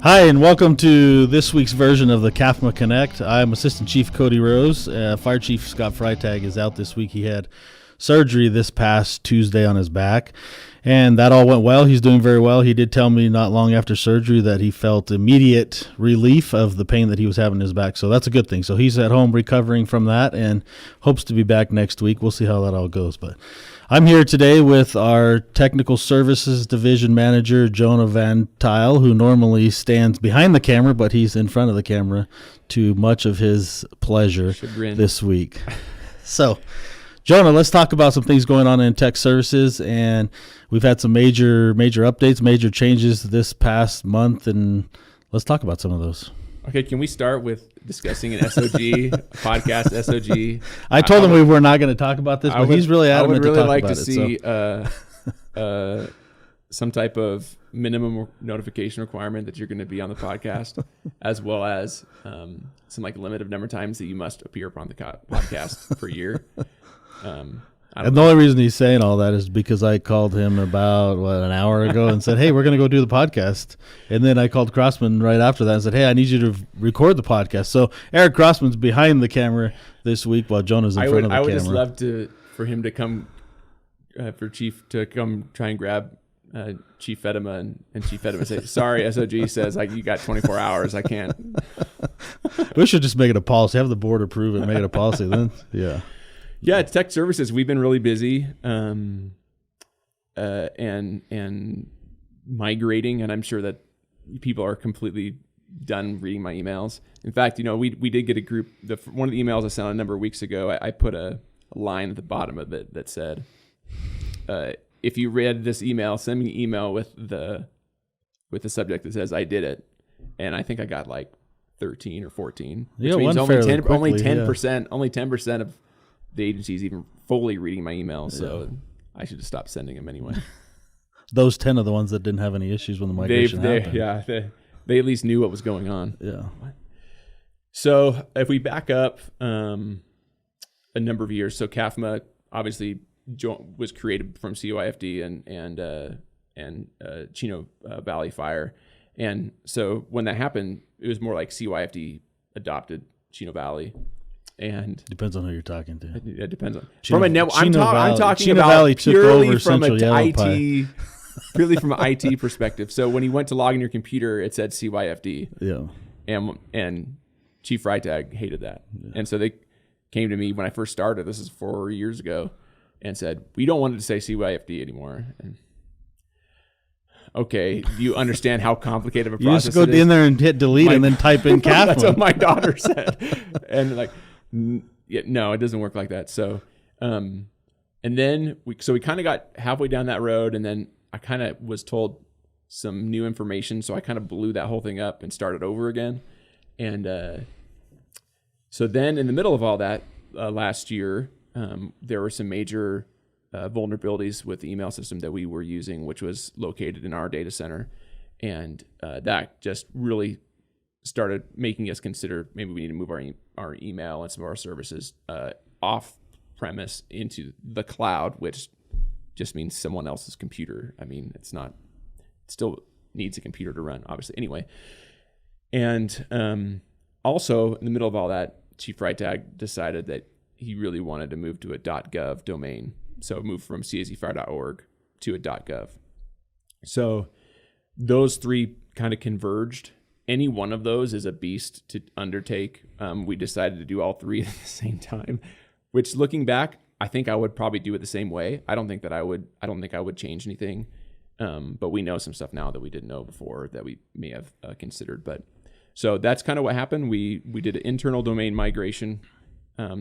Hi, and welcome to this week's version of the CAFMA Connect. I'm Assistant Chief Cody Rose. Fire Chief Scott Freitag is out this week. He had surgery this past Tuesday on his back, and that all went well. He's doing very well. He did tell me not long after surgery that he felt immediate relief of the pain that he was having in his back, so that's a good thing. So he's at home recovering from that and hopes to be back next week. We'll see how that all goes, but I'm here today with our Technical Services Division Manager, Jonah Van Tuyl, who normally stands behind the camera, but he's in front of the camera to much of his pleasure this week. So, Jonah, let's talk about some things going on in tech services, and we've had some major updates, major changes this past month, and let's talk about some of those. Okay, can we start with discussing an SOG, Podcast SOG? I told him we were not going to talk about this, but he's really adamant to talk about it. I would really like to see some type of minimum notification requirement that you're going to be on the podcast, as well as some like limit of number of times that you must appear upon the podcast per year. And the only reason he's saying all that is because I called him about, an hour ago and said, hey, we're going to go do the podcast. And then I called Crossman right after that and said, hey, I need you to record the podcast. So Eric Crossman's behind the camera this week while Jonah's in front of the camera. I would just love for him to come, for Chief to come try and grab Chief Fedema and Chief Fedema say, sorry, SOG says you got 24 hours. I can't. We should just make it a policy. Have the board approve it, make it a policy. Then, yeah. Yeah, it's tech services. We've been really busy and migrating, and I'm sure that people are completely done reading my emails. In fact, we did get a group. One of the emails I sent a number of weeks ago, I put a line at the bottom of it that said, if you read this email, send me an email with the subject that says I did it. And I think I got like 13 or 14. Which means only 10% of the agency's even fully reading my emails, so I should just stop sending them anyway. Those 10 are the ones that didn't have any issues when the migration happened. Yeah, they at least knew what was going on. Yeah. So if we back up a number of years, so CAFMA obviously was created from COIFD and Chino Valley Fire, and so when that happened, it was more like COIFD adopted Chino Valley. And depends on who you're talking to. It depends on Chino, from a network. I'm talking Chino about Valley purely from an IT, purely from an IT perspective. So when you went to log in your computer, it said CYFD. Yeah. And Chief Freitag hated that, and so they came to me when I first started. This is 4 years ago, and said we don't want it to say CYFD anymore. And, okay, do you understand how complicated of a process it is? You just go in there and hit delete and then type in CAFMA. That's what my daughter said, and no, it doesn't work like that. So, and then we kind of got halfway down that road, and then I kind of was told some new information, so I kind of blew that whole thing up and started over again. And so then in the middle of all that, last year, there were some major vulnerabilities with the email system that we were using, which was located in our data center, and that just really started making us consider maybe we need to move our email and some of our services off premise into the cloud, which just means someone else's computer. I mean, it still needs a computer to run, obviously. Anyway, and also in the middle of all that, Chief Freitag decided that he really wanted to move to a .gov domain, so move from cazfire.org to a .gov. So those three kind of converged. Any one of those is a beast to undertake. We decided to do all three at the same time, which looking back, I think I would probably do it the same way. I don't think I would change anything. But we know some stuff now that we didn't know before that we may have considered. But so that's kind of what happened. We did an internal domain migration,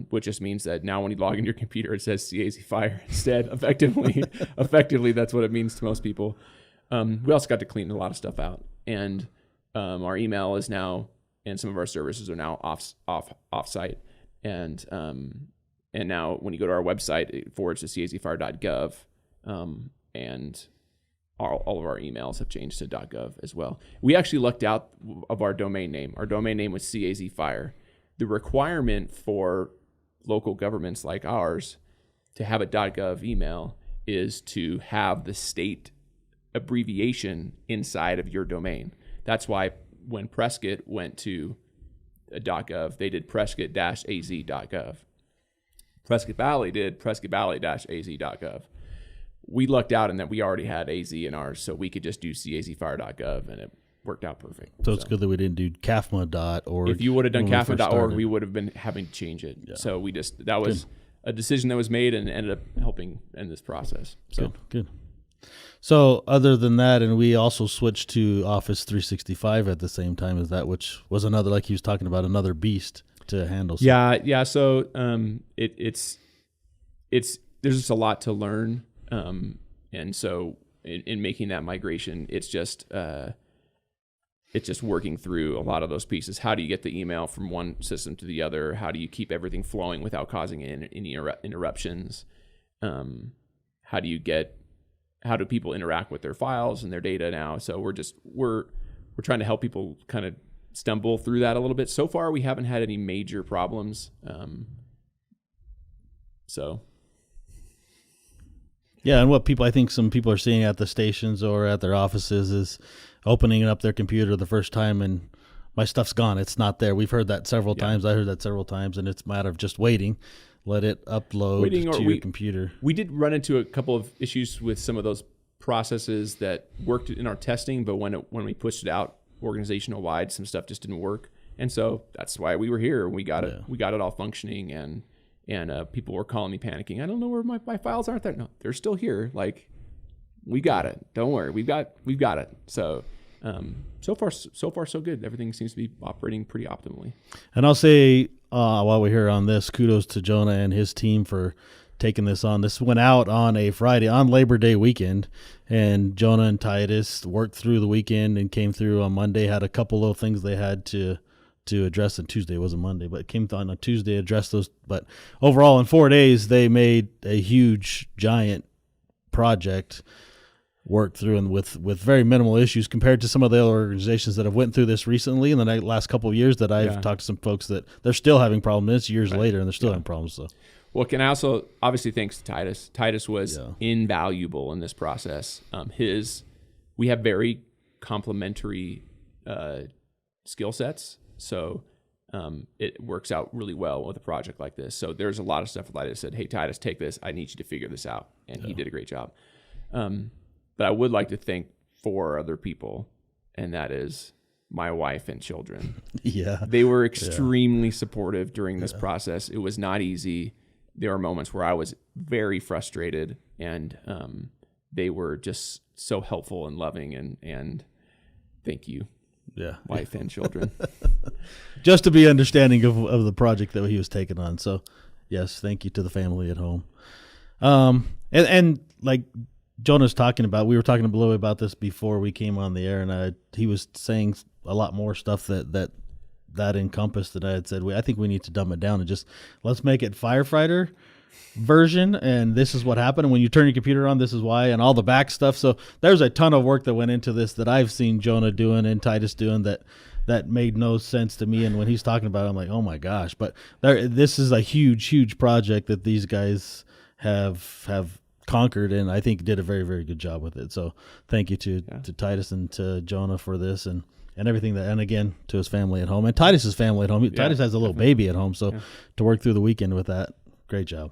which just means that now when you log into your computer, it says CAZ Fire instead. Effectively, that's what it means to most people. We also got to clean a lot of stuff out, and our email is now, and some of our services are now off-site, and now when you go to our website, it forwards to cazfire.gov, and all of our emails have changed to .gov as well. We actually lucked out of our domain name. Our domain name was CAZ Fire. The requirement for local governments like ours to have a .gov email is to have the state abbreviation inside of your domain. That's why when Prescott went to .gov, they did prescott-az.gov. Prescott Valley did Prescott Valley-az.gov. We lucked out in that we already had AZ in ours, so we could just do cazfire.gov, and it worked out perfect. So it's good that we didn't do CAFMA.org. If you would have done CAFMA.org, we would have been having to change it. Yeah. So that was a decision that was made and ended up helping in this process. So Good. So other than that, and we also switched to Office 365 at the same time as that, which was another, like he was talking about, another beast to handle. Yeah. So it's there's just a lot to learn, and so in making that migration, it's just working through a lot of those pieces. How do you get the email from one system to the other? How do you keep everything flowing without causing any interruptions? How do people interact with their files and their data now? So we're trying to help people kind of stumble through that a little bit. So far, we haven't had any major problems. Yeah, and what I think some people are seeing at the stations or at their offices is opening up their computer the first time and my stuff's gone. It's not there. We've heard that several times. I heard that several times, and it's a matter of just waiting. Let it upload to your computer. We did run into a couple of issues with some of those processes that worked in our testing, but when we pushed it out organizational wide, some stuff just didn't work, and so that's why we were here. We got it all functioning, and people were calling me panicking. I don't know where my files aren't there. No, they're still here. Like, we got it. Don't worry. We've got it. So so far so good. Everything seems to be operating pretty optimally. And I'll say, while we're here on this, kudos to Jonah and his team for taking this on. This went out on a Friday, on Labor Day weekend, and Jonah and Titus worked through the weekend and came through on Monday, had a couple of things they had to address, and Tuesday wasn't Monday, but it came on a Tuesday, address those. But overall, in 4 days, they made a huge, giant project, worked through, and with very minimal issues compared to some of the other organizations that have went through this recently in the last couple of years that I've talked to some folks that they're still having problems. It's years later, and they're still having problems. So. Well, can I also, obviously, thanks to Titus. Titus was invaluable in this process. We have very complementary skill sets, so it works out really well with a project like this. So there's a lot of stuff that I said, hey, Titus, take this. I need you to figure this out. And he did a great job. But I would like to thank 4 other people, and that is my wife and children. They were extremely supportive during this process. It was not easy. There were moments where I was very frustrated, and they were just so helpful and loving, and thank you, wife and children. Just to be understanding of the project that he was taking on. So, yes, thank you to the family at home. And like Jonah's talking about, we were talking a little bit about this before we came on the air, and he was saying a lot more stuff that encompassed, and I had said, I think we need to dumb it down and just let's make it firefighter version, and this is what happened. And when you turn your computer on, this is why, and all the back stuff. So there's a ton of work that went into this that I've seen Jonah doing and Titus doing that made no sense to me. And when he's talking about it, I'm like, oh my gosh. But this is a huge project that these guys have conquered, and I think did a very, very good job with it. So thank you to Titus and to Jonah for this and everything and again to his family at home and Titus's family at home. Titus has a little baby at home, so to work through the weekend with that, great job.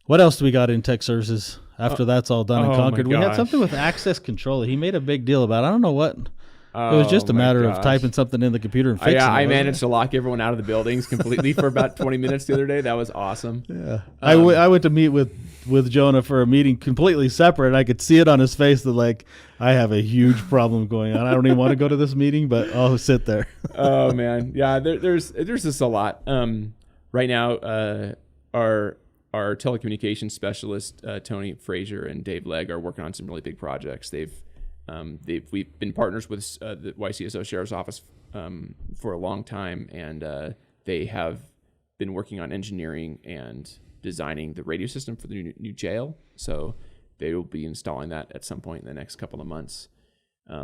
What else do we got in tech services after that's all done and conquered? We had something with access control. He made a big deal about it. I don't know what. It was just a matter of typing something in the computer and fixing it. I managed to lock everyone out of the buildings completely for about 20 minutes the other day. That was awesome. Yeah, I went to meet with Jonah for a meeting completely separate. And I could see it on his face that like I have a huge problem going on. I don't even want to go to this meeting, but I'll sit there. Oh man, yeah. There's just a lot. Right now, our telecommunications specialist Tony Frazier and Dave Legg are working on some really big projects. We've been partners with the YCSO Sheriff's Office for a long time, and they have been working on engineering and designing the radio system for the new jail. So they will be installing that at some point in the next couple of months.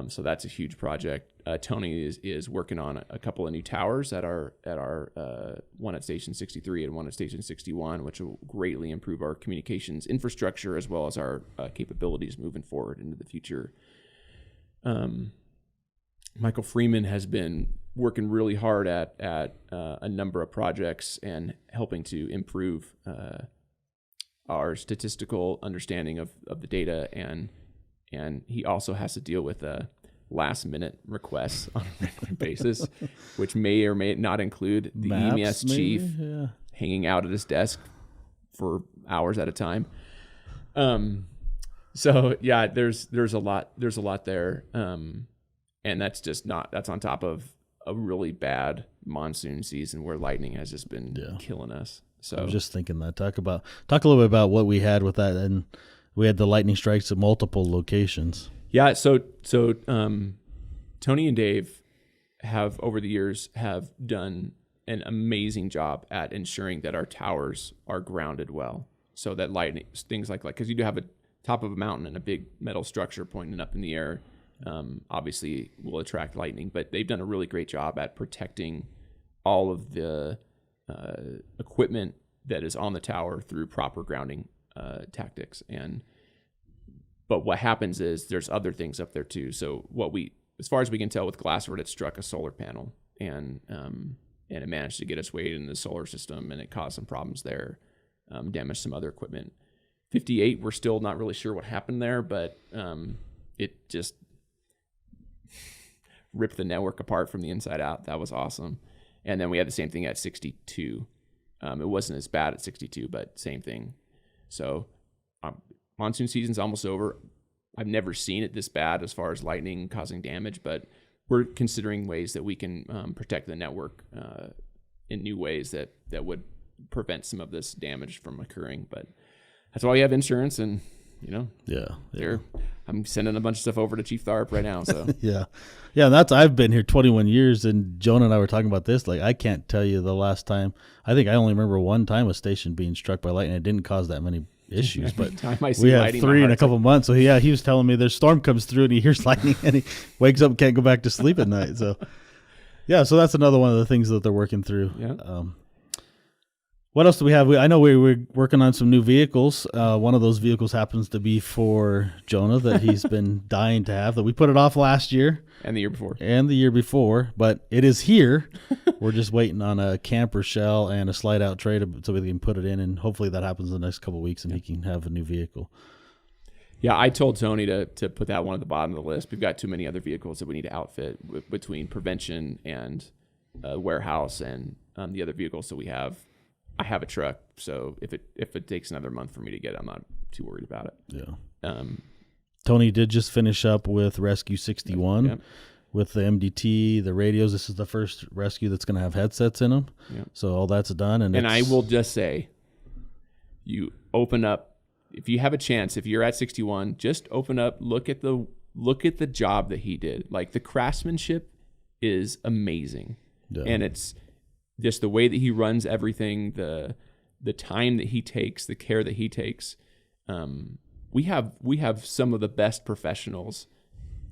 So that's a huge project. Tony is working on a couple of new towers at our one at Station 63 and one at Station 61, which will greatly improve our communications infrastructure as well as our capabilities moving forward into the future. Michael Freeman has been working really hard at a number of projects and helping to improve our statistical understanding of the data, and he also has to deal with last minute requests on a regular basis, which may or may not include the Maps, EMS maybe? chief Yeah. hanging out at his desk for hours at a time. So yeah, there's a lot there. And that's on top of a really bad monsoon season where lightning has just been killing us. So I was just thinking that. Talk a little bit about what we had with that, and we had the lightning strikes at multiple locations. Yeah, so Tony and Dave have over the years have done an amazing job at ensuring that our towers are grounded well, so that lightning, things like because you do have a top of a mountain and a big metal structure pointing up in the air, obviously will attract lightning. But they've done a really great job at protecting all of the equipment that is on the tower through proper grounding tactics. But what happens is there's other things up there too. So as far as we can tell with Glassford, it struck a solar panel and it managed to get its way into the solar system, and it caused some problems there, damaged some other equipment. 58, we're still not really sure what happened there, but it just ripped the network apart from the inside out. That was awesome. And then we had the same thing at 62. It wasn't as bad at 62, but same thing. So monsoon season's almost over. I've never seen it this bad as far as lightning causing damage, but we're considering ways that we can protect the network in new ways that would prevent some of this damage from occurring. But that's why we have insurance, and I'm sending a bunch of stuff over to Chief Tharp right now. So I've been here 21 years, and Jonah and I were talking about this. Like, I can't tell you the last time. I think I only remember one time a station being struck by lightning. It didn't cause that many issues, but we had 3 in a couple months. So he was telling me there's storm comes through and he hears lightning and he wakes up and can't go back to sleep at night. So so that's another one of the things that they're working through. What else do we have? I know we're working on some new vehicles. One of those vehicles happens to be for Jonah that he's been dying to have, that we put it off last year. And the year before. But it is here. We're just waiting on a camper shell and a slide out tray so we can put it in, and hopefully that happens in the next couple of weeks and he can have a new vehicle. Yeah, I told Tony to put that one at the bottom of the list. We've got too many other vehicles that we need to outfit between prevention and warehouse and the other vehicles that we have. I have a truck, so if it takes another month for me to get it, I'm not too worried about it. Yeah. Tony did just finish up with Rescue 61 with the MDT, the radios. This is the first rescue that's going to have headsets in them. Yep. So all that's done. And I will just say, you open up, if you have a chance, if you're at 61, just open up, look at the job that he did. Like, the craftsmanship is amazing. Yeah. And it's just the way that he runs everything, the time that he takes, the care that he takes. We have some of the best professionals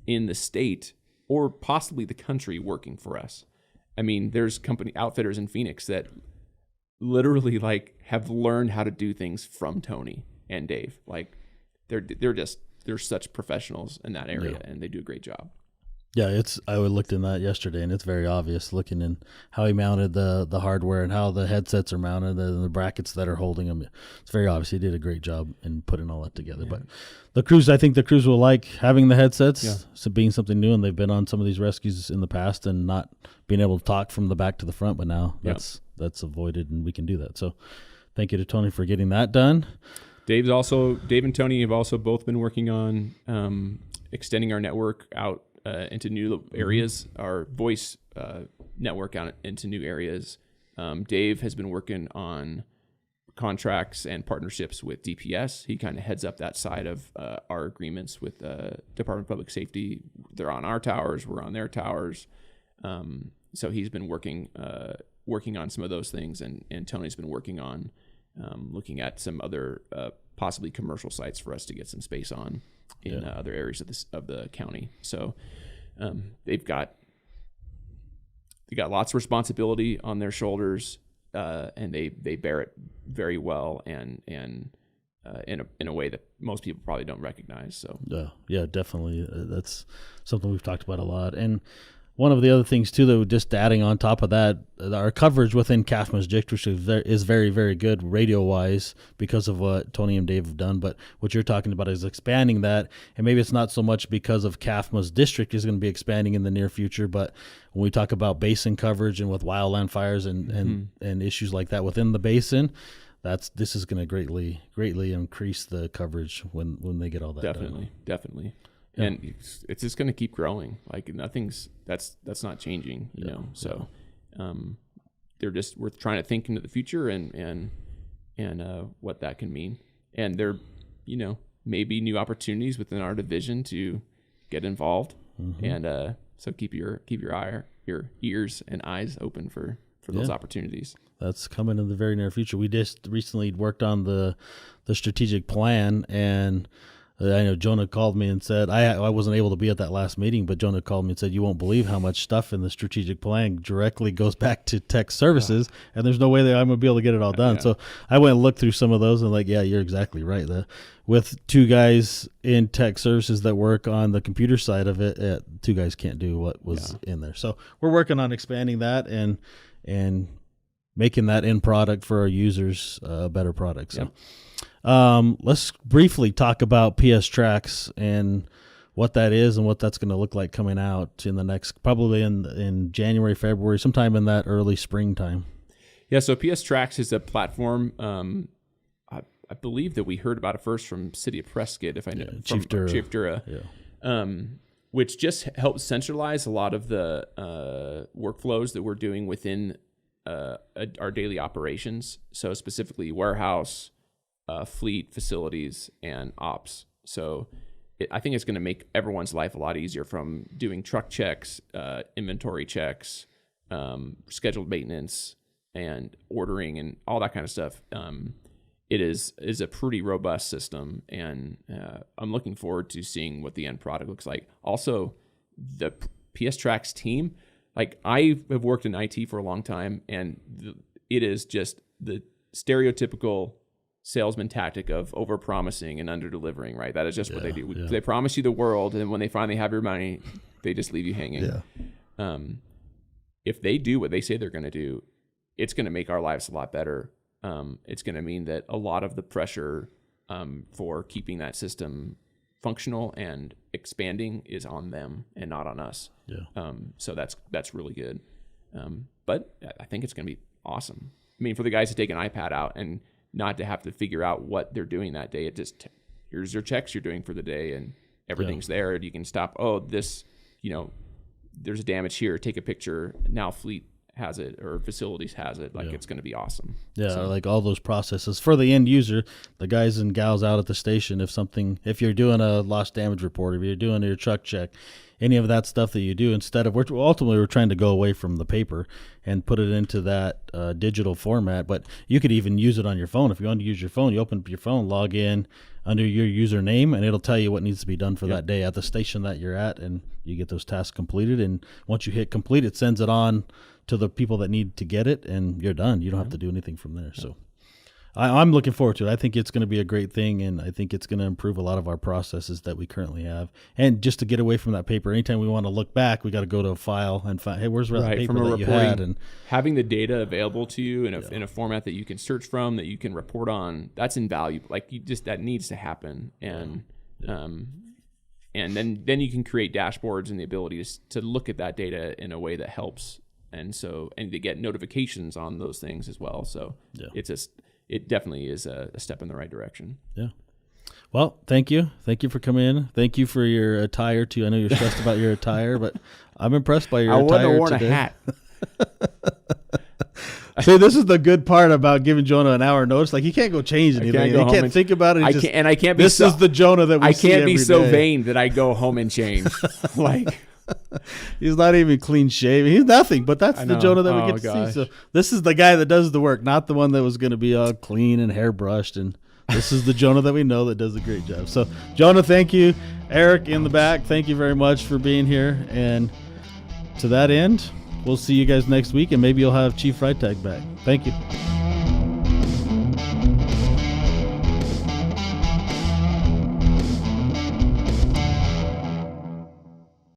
in the state or possibly the country working for us. I mean, there's company outfitters in Phoenix that literally have learned how to do things from Tony and Dave. Like, they're such professionals in that area, and they do a great job. Yeah, I looked in that yesterday, and it's very obvious looking in how he mounted the hardware and how the headsets are mounted and the brackets that are holding them. It's very obvious. He did a great job in putting all that together. Yeah. But I think the crews will like having the headsets, so being something new, and they've been on some of these rescues in the past and not being able to talk from the back to the front, but now that's avoided, and we can do that. So thank you to Tony for getting that done. Dave and Tony have also both been working on extending our network out into new areas, our voice network out into new areas. Dave has been working on contracts and partnerships with DPS. He kind of heads up that side of our agreements with Department of Public Safety. They're on our towers, we're on their towers. So he's been working on some of those things, and Tony's been working on looking at some other possibly commercial sites for us to get some space on in other areas of the county. So they've got lots of responsibility on their shoulders, and they bear it very well. And in a way that most people probably don't recognize. So yeah, definitely. That's something we've talked about a lot. And one of the other things too, though, just adding on top of that, our coverage within CAFMA's district is very, very good radio wise because of what Tony and Dave have done. But what you're talking about is expanding that, and maybe it's not so much because of CAFMA's district is going to be expanding in the near future, but when we talk about basin coverage and with wildland fires and issues like that within the basin, this is going to greatly increase the coverage when they get all that done. Definitely. Yeah. And it's just going to keep growing. Like that's not changing, you know. So we're trying to think into the future and what that can mean. And there, you know, may be new opportunities within our division to get involved. And so keep your ears and eyes open for those opportunities. That's coming in the very near future. We just recently worked on the strategic plan, and I know Jonah called me and said, I wasn't able to be at that last meeting, but Jonah called me and said, you won't believe how much stuff in the strategic plan directly goes back to tech services, and there's no way that I'm going to be able to get it all done. So I went and looked through some of those, and you're exactly right. With two guys in tech services that work on the computer side of it, two guys can't do what was in there. So we're working on expanding that and making that end product for our users a better product. So. Let's briefly talk about PS Tracks and what that is and what that's going to look like coming out in the next, probably in January, February, sometime in that early springtime. Yeah. So PS Tracks is a platform. I believe that we heard about it first from City of Prescott, if I know, Chief Dura. Yeah. Which just helps centralize a lot of the workflows that we're doing within our daily operations. So specifically warehouse, fleet, facilities, and ops. So I think it's going to make everyone's life a lot easier, from doing truck checks, inventory checks, scheduled maintenance, and ordering, and all that kind of stuff. It is a pretty robust system, and I'm looking forward to seeing what the end product looks like. Also, the PS Tracks team, like, I have worked in IT for a long time, and it is just the stereotypical salesman tactic of over-promising and under-delivering, right? That is just what they do. Yeah. They promise you the world, and when they finally have your money, they just leave you hanging. Yeah. If they do what they say they're going to do, it's going to make our lives a lot better. It's going to mean that a lot of the pressure for keeping that system functional and expanding is on them and not on us. Yeah. So that's really good. But I think it's going to be awesome. I mean, for the guys to take an iPad out and not to have to figure out what they're doing that day. It just, here's your checks you're doing for the day, and everything's there. And you can stop. Oh, this, there's a damage here. Take a picture. Now fleet has it, or facilities has it. It's going to be awesome. Yeah, so, like all those processes for the end user, the guys and gals out at the station. If you're doing a lost damage report, if you're doing your truck check, any of that stuff that you do, instead of, we're trying to go away from the paper and put it into that digital format. But you could even use it on your phone. If you want to use your phone, you open up your phone, log in under your username, and it'll tell you what needs to be done for that day at the station that you're at, and you get those tasks completed. And once you hit complete, it sends it on to the people that need to get it, and you're done. You don't have to do anything from there. So I'm looking forward to it. I think it's going to be a great thing, and I think it's going to improve a lot of our processes that we currently have. And just to get away from that paper, anytime we want to look back, we got to go to a file and find, hey, where's the paper that you had? And having the data available to you in a format that you can search from, that you can report on, that's invaluable. That needs to happen. And and then you can create dashboards and the ability to look at that data in a way that helps, and to get notifications on those things as well. So it definitely is a step in the right direction. Yeah. Well, thank you. Thank you for coming in. Thank you for your attire too. I know you're stressed about your attire, but I'm impressed by your attire today. I would have worn a hat. See, this is the good part about giving Jonah an hour notice. Like, he can't go change anything. He can't think about it. I can't be. This is the Jonah that we see every day. I can't be so vain that I go home and change. He's not even clean shaven. He's nothing, but that's the Jonah that we get to see. So this is the guy that does the work, not the one that was going to be all clean and hairbrushed. And this is the Jonah that we know that does a great job. So, Jonah, thank you. Eric in the back, thank you very much for being here. And to that end, we'll see you guys next week, and maybe you'll have Chief Freitag back. Thank you.